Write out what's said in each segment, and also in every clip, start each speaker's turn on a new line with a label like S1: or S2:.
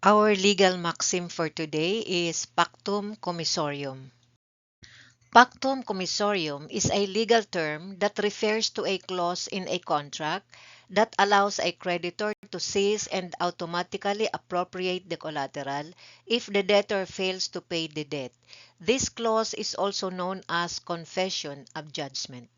S1: Our legal maxim for today is pactum commissorium. Pactum commissorium is a legal term that refers to a clause in a contract that allows a creditor to seize and automatically appropriate the collateral if the debtor fails to pay the debt. This clause is also known as confession of judgment.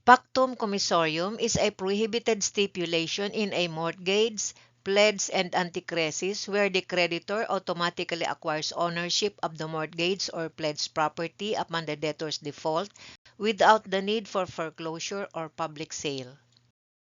S1: Pactum commissorium is a prohibited stipulation in a mortgage, pledge, and antichresis where the creditor automatically acquires ownership of the mortgage or pledged property upon the debtor's default without the need for foreclosure or public sale.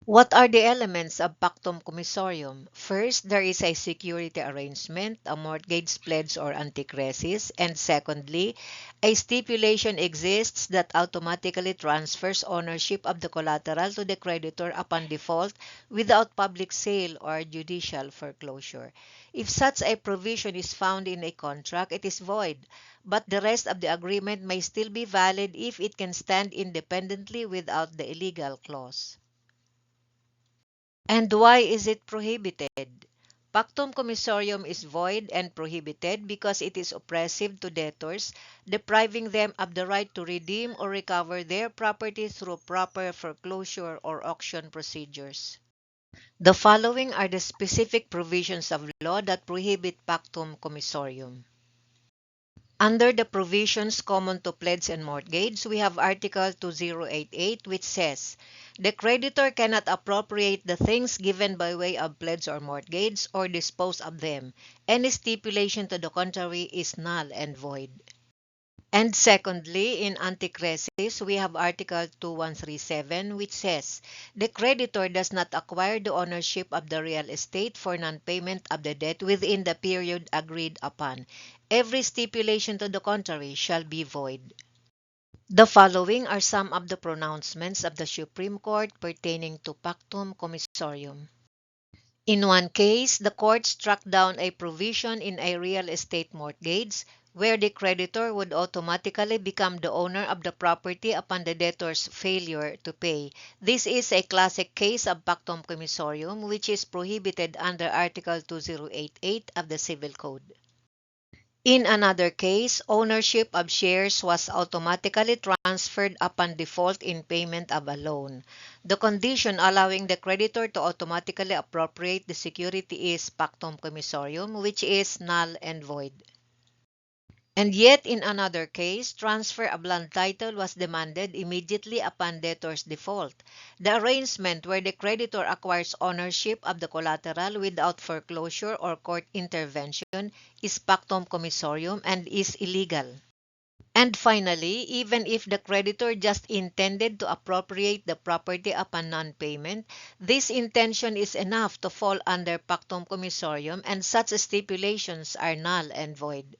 S1: What are the elements of pactum commissorium? First, there is a security arrangement, a mortgage pledge or antichresis, and secondly, a stipulation exists that automatically transfers ownership of the collateral to the creditor upon default without public sale or judicial foreclosure. If such a provision is found in a contract, it is void, but the rest of the agreement may still be valid if it can stand independently without the illegal clause. And why is it prohibited? Pactum commissorium is void and prohibited because it is oppressive to debtors, depriving them of the right to redeem or recover their property through proper foreclosure or auction procedures. The following are the specific provisions of law that prohibit pactum commissorium. Under the provisions common to pledge and mortgage, we have Article 2088 which says, the creditor cannot appropriate the things given by way of pledge or mortgage or dispose of them. Any stipulation to the contrary is null and void. And secondly, in antichresis, we have Article 2137 which says, the creditor does not acquire the ownership of the real estate for non-payment of the debt within the period agreed upon. Every stipulation to the contrary shall be void. The following are some of the pronouncements of the Supreme Court pertaining to pactum commissorium. In one case, the court struck down a provision in a real estate mortgage where the creditor would automatically become the owner of the property upon the debtor's failure to pay. This is a classic case of pactum commissorium which is prohibited under Article 2088 of the Civil Code. In another case, ownership of shares was automatically transferred upon default in payment of a loan. The condition allowing the creditor to automatically appropriate the security is pactum commissorium, which is null and void. And yet, in another case, transfer of land title was demanded immediately upon debtor's default. The arrangement where the creditor acquires ownership of the collateral without foreclosure or court intervention is pactum commissorium and is illegal. And finally, even if the creditor just intended to appropriate the property upon non-payment, this intention is enough to fall under pactum commissorium and such stipulations are null and void.